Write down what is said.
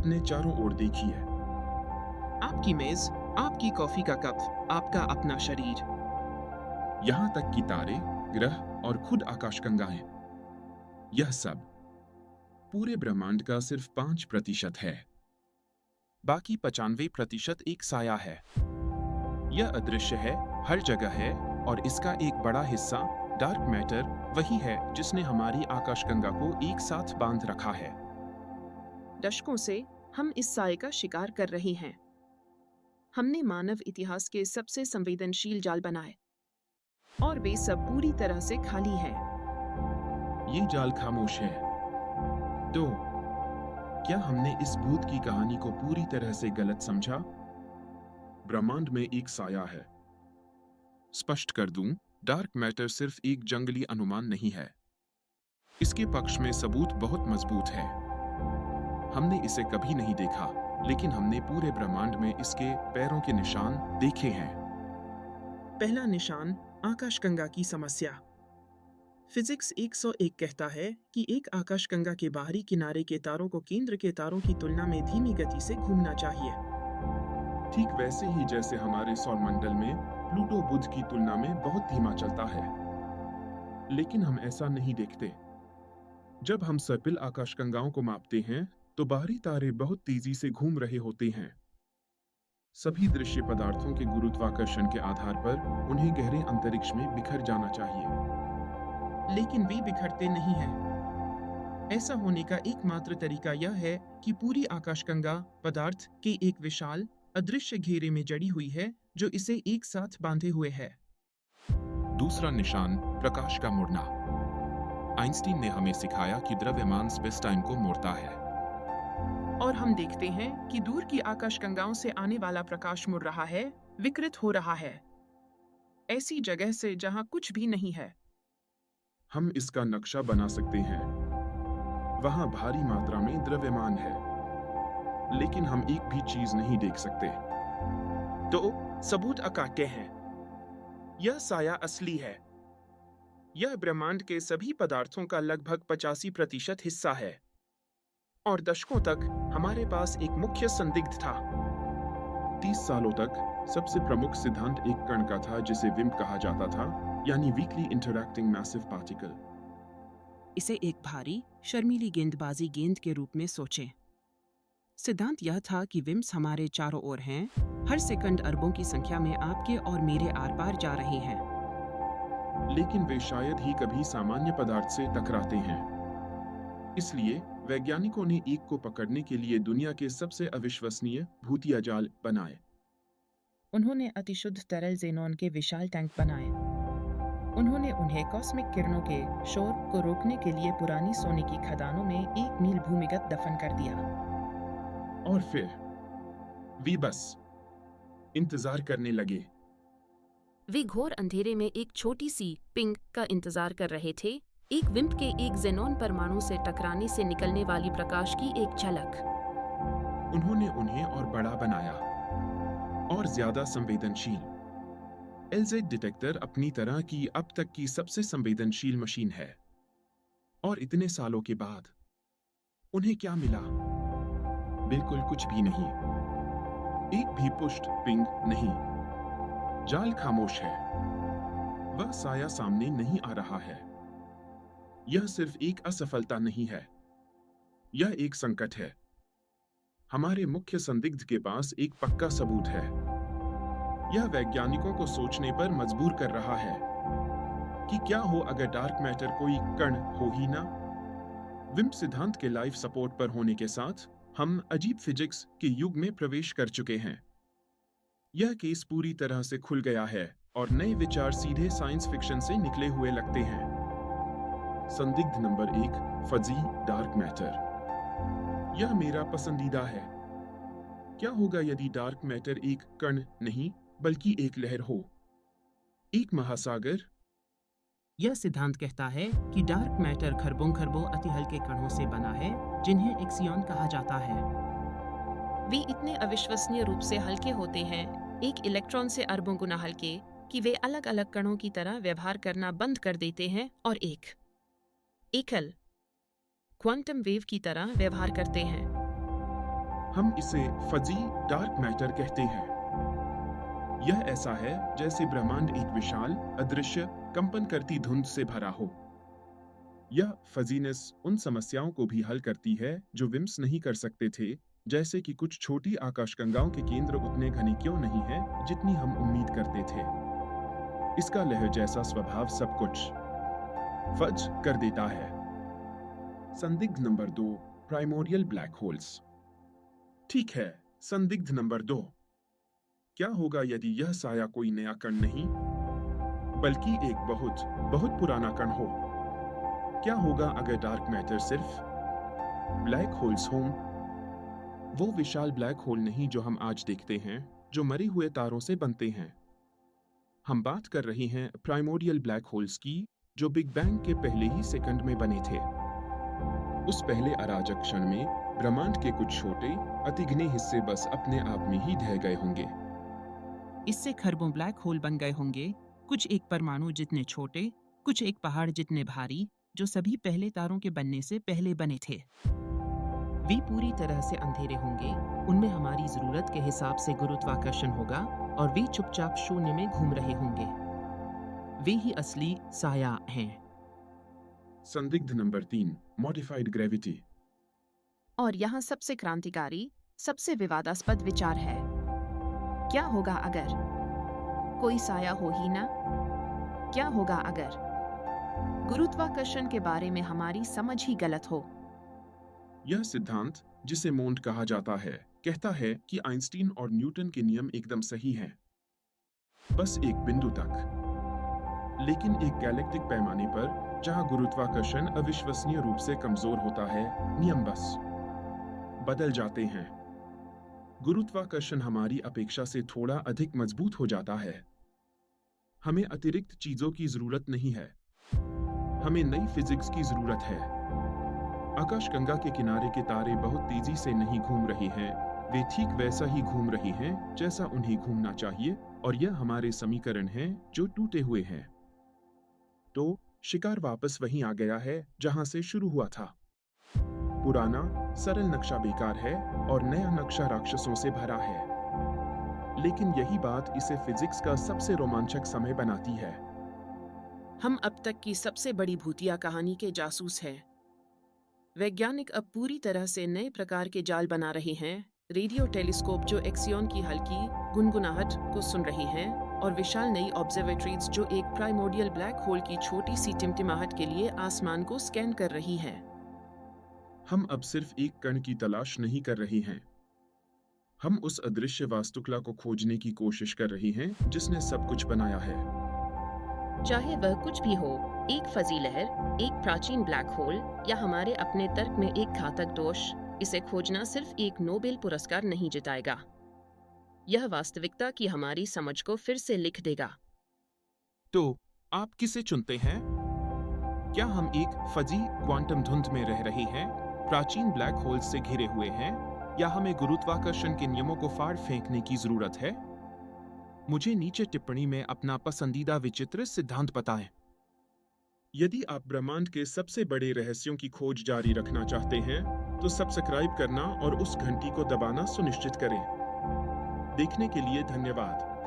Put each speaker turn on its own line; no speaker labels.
अपने चारों ओर देखिए।
आपकी मेज, आपकी कॉफी का कप, आपका अपना शरीर।
यहाँ तक कि तारे, ग्रह और खुद आकाशगंगाएं, यह सब पूरे ब्रह्मांड का सिर्फ 5% है।
बाकी 95% एक साया है। यह अदृश्य है, हर जगह है, और इसका एक बड़ा हिस्सा, डार्क मैटर, वही है जिसने हमारी आकाशगंगा को एक साथ बांध रखा है। दशकों से हम इस साये का शिकार कर रहे हैं। हमने मानव इतिहास के सबसे संवेदनशील जाल बनाए, और वे सब पूरी तरह से खाली हैं।
ये जाल खामोश है। तो क्या हमने इस भूत की कहानी को पूरी तरह से गलत समझा? ब्रह्मांड में एक साया है। स्पष्ट कर दूं, डार्क मैटर सिर्फ एक जंगली अनुमान नहीं है। इसके पक्ष में सबूत बहुत मजबूत है। हमने इसे कभी नहीं देखा, लेकिन हमने पूरे ब्रह्मांड में इसके पैरों के निशान देखे हैं।
पहला निशान, आकाशगंगा की समस्या। फिजिक्स 101 कहता है कि एक आकाशगंगा के बाहरी किनारे के तारों को केंद्र के तारों की तुलना में धीमी गति से घूमना चाहिए।
ठीक वैसे ही जैसे हमारे सौरमंडल में प्लूटो बुध की तुलना में बहुत धीमा चलता है। लेकिन हम ऐसा नहीं देखते। जब हम सर्पिल आकाशगंगाओं को मापते हैं, तो बाहरी तारे बहुत तेजी से घूम रहे होते हैं। सभी दृश्य पदार्थों के गुरुत्वाकर्षण के आधार पर उन्हें गहरे अंतरिक्ष में बिखर जाना चाहिए।
लेकिन वे बिखरते नहीं हैं। ऐसा होने का एकमात्र तरीका यह है कि पूरी आकाशगंगा पदार्थ के एक विशाल, अदृश्य घेरे में जड़ी हुई है जो इसे एक साथ बांधे हुए है।
दूसरा निशान, प्रकाश का मुड़ना। आइंस्टीन ने हमें सिखाया कि द्रव्यमान स्पेस टाइम को मोड़ता है।
और हम देखते हैं कि दूर की आकाशगंगाओं से आने वाला प्रकाश मुड़ रहा है, विकृत हो रहा है, ऐसी जगह से जहां कुछ भी नहीं है।
हम इसका नक्शा बना सकते हैं। वहां भारी मात्रा में द्रव्यमान है, लेकिन हम एक भी चीज नहीं देख सकते।
तो सबूत अकाट्य हैं। यह साया असली है। यह ब्रह्मांड के सभी पदार्थों का लगभग 85% हिस्सा है। और दशकों तक हमारे पास एक मुख्य संदिग्ध था।
30 सालों तक सबसे प्रमुख सिद्धांत एक कण का था जिसे विम्प कहा जाता था, यानी वीकली इंटरैक्टिंग मैसिव पार्टिकल।
इसे एक भारी, शर्मीली गेंदबाजी गेंद के रूप में सोचें। सिद्धांत यह था कि विम्स हमारे चारों ओर हैं, हर सेकंड अरबों की संख्या में आपके और मेरे आर पार जा रहे हैं।
लेकिन वे शायद ही कभी सामान्य पदार्थ से टकराते हैं। इसलिए वैज्ञानिकों ने एक को पकड़ने के लिए दुनिया के सबसे अविश्वसनीय भूतिया जाल बनाए।
उन्होंने अतिशुद्ध तरल ज़ेनॉन के विशाल टैंक बनाए। उन्होंने उन्हें कॉस्मिक किरणों के शोर को रोकने के लिए पुरानी सोने की खदानों में 1 मील भूमिगत दफन कर दिया।
और फिर वे बस इंतजार करने लगे।
वे घोर अंधेरे में एक छोटी सी पिंग का इंतजार कर रहे थे, एक विम्प के एक ज़ेनॉन परमाणु से टकराने से निकलने वाली प्रकाश की एक झलक।
उन्होंने उन्हें और बड़ा बनाया, और ज्यादा संवेदनशील। LZ डिटेक्टर अपनी तरह की अब तक की सबसे संवेदनशील मशीन है। और इतने सालों के बाद उन्हें क्या मिला? बिल्कुल कुछ भी नहीं। एक भी पुष्ट पिंग नहीं। जाल खामोश है। वह साया सामने नहीं आ रहा है। यह सिर्फ एक असफलता नहीं है, यह एक संकट है। हमारे मुख्य संदिग्ध के पास एक पक्का सबूत है। यह वैज्ञानिकों को सोचने पर मजबूर कर रहा है कि क्या हो अगर डार्क मैटर कोई कण हो ही ना। विम्प सिद्धांत के लाइफ सपोर्ट पर होने के साथ हम अजीब फिजिक्स के युग में प्रवेश कर चुके हैं। यह केस पूरी तरह से खुल गया है और नए विचार सीधे साइंस फिक्शन से निकले हुए लगते हैं। संदिग्ध नंबर 1, फजी डार्क मैटर। यह मेरा पसंदीदा है। क्या होगा यदि डार्क मैटर एक कण नहीं बल्कि एक लहर हो, एक महासागर?
यह सिद्धांत कहता है कि डार्क मैटर खरबों खरबों अति हल्के कणों से बना है, जिन्हें एक्सियन कहा जाता है।
वे इतने अविश्वसनीय रूप से हल्के होते हैं, एक इलेक्ट्रॉन से अरबों गुना हल्के, कि वे अलग अलग कणों की तरह व्यवहार करना बंद कर देते हैं और एक एकल क्वांटम वेव की तरह व्यवहार करते हैं।
हम इसे फजी डार्क मैटर कहते हैं। यह ऐसा है जैसे ब्रह्मांड एक विशाल, अदृश्य, कंपन करती धुंध से भरा हो। यह फजीनेस उन समस्याओं को भी हल करती है जो विम्स नहीं कर सकते थे, जैसे कि कुछ छोटी आकाशगंगाओं के केंद्र उतने घने क्यों नहीं हैं जितनी हम उम्मीद करते थे। इसका लहर जैसा स्वभाव सब कुछ फज कर देता है। संदिग्ध नंबर 2, प्राइमोरियल ब्लैक होल्स। ठीक है, संदिग्ध नंबर 2। क्या होगा यदि यह साया कोई नया कण नहीं, बल्कि एक बहुत बहुत पुराना कण हो? क्या होगा अगर डार्क मैटर सिर्फ ब्लैक होल्स हों? वो विशाल ब्लैक होल नहीं जो हम आज देखते हैं, जो मरे हुए तारों से बनते हैं। हम बात कर रहे हैं प्राइमोरियल ब्लैक होल्स की, जो बिग बैंग के पहले ही सेकंड में बने थे। उस पहले अराजक क्षण में ब्रह्मांड के कुछ छोटे, अतिघने हिस्से बस अपने आप में ही ढह गए होंगे।
इससे खरबों ब्लैक होल बन गए होंगे, कुछ एक परमाणु जितने छोटे, कुछ एक पहाड़ जितने भारी, जो सभी पहले तारों के बनने से पहले बने थे।
वे पूरी तरह से अंधेरे होंगे, उनमें हमारी जरूरत के हिसाब से गुरुत्वाकर्षण होगा और वे चुपचाप शून्य में घूम रहे होंगे। वे ही असली साया हैं।
संदिग्ध नंबर 3, मॉडिफाइड ग्रेविटी।
और यहाँ सबसे क्रांतिकारी, सबसे विवादास्पद विचार है, क्या होगा अगर कोई साया हो ही ना? क्या होगा अगर गुरुत्वाकर्षण के बारे में हमारी समझ ही गलत हो?
यह सिद्धांत, जिसे मोंड कहा जाता है, कहता है कि आइंस्टीन और न्यूटन के नियम एकदम सही हैं, बस एक बिंदु तक। लेकिन एक गैलेक्टिक पैमाने पर, जहां गुरुत्वाकर्षण अविश्वसनीय रूप से कमजोर होता है, नियम बस बदल जाते हैं। गुरुत्वाकर्षण हमारी अपेक्षा से थोड़ा अधिक मजबूत हो जाता है। हमें अतिरिक्त चीजों की जरूरत नहीं है, हमें नई फिजिक्स की जरूरत है। आकाशगंगा के किनारे के तारे बहुत तेजी से नहीं घूम रहे हैं, वे ठीक वैसा ही घूम रहे हैं जैसा उन्हें घूमना चाहिए, और यह हमारे समीकरण हैं जो टूटे हुए हैं। तो शिकार वापस वहीं आ गया है जहां से शुरू हुआ था। पुराना सरल नक्शा बेकार है और नया नक्शा राक्षसों से भरा है। लेकिन यही बात इसे फिजिक्स का सबसे रोमांचक समय बनाती है।
हम अब तक की सबसे बड़ी भूतिया कहानी के जासूस हैं। वैज्ञानिक अब पूरी तरह से नए प्रकार के जाल बना रहे हैं, रेडियो टेलीस्कोप जो एक्सियन की हल्की गुनगुनाहट को सुन रही हैं, और विशाल नई ऑब्जर्वेटरीज जो एक प्राइमोर्डियल ब्लैक होल की छोटी सी टिमटिमाहट के लिए आसमान को स्कैन कर रही हैं।
हम अब सिर्फ एक कण की तलाश नहीं कर रहे हैं, हम उस अदृश्य वास्तुकला को खोजने की कोशिश कर रहे हैं जिसने सब कुछ बनाया है।
चाहे वह कुछ भी हो, एक फजी लहर, एक प्राचीन ब्लैक होल, या हमारे अपने तर्क में एक घातक दोष, इसे खोजना सिर्फ एक नोबेल पुरस्कार नहीं जिताएगा। यह वास्तविकता की हमारी समझ को फिर से लिख देगा।
तो आप किसे चुनते हैं? क्या हम एक फजी क्वांटम धुंध में रह रहे हैं, प्राचीन ब्लैक होल से घिरे हुए हैं, या हमें गुरुत्वाकर्षण के नियमों को फाड़ फेंकने की जरूरत है? मुझे नीचे टिप्पणी में अपना पसंदीदा विचित्र सिद्धांत बताएं।
यदि आप ब्रह्मांड के सबसे बड़े रहस्यों की खोज जारी रखना चाहते हैं, तो सब्सक्राइब करना और उस घंटी को दबाना सुनिश्चित करें। देखने के लिए धन्यवाद।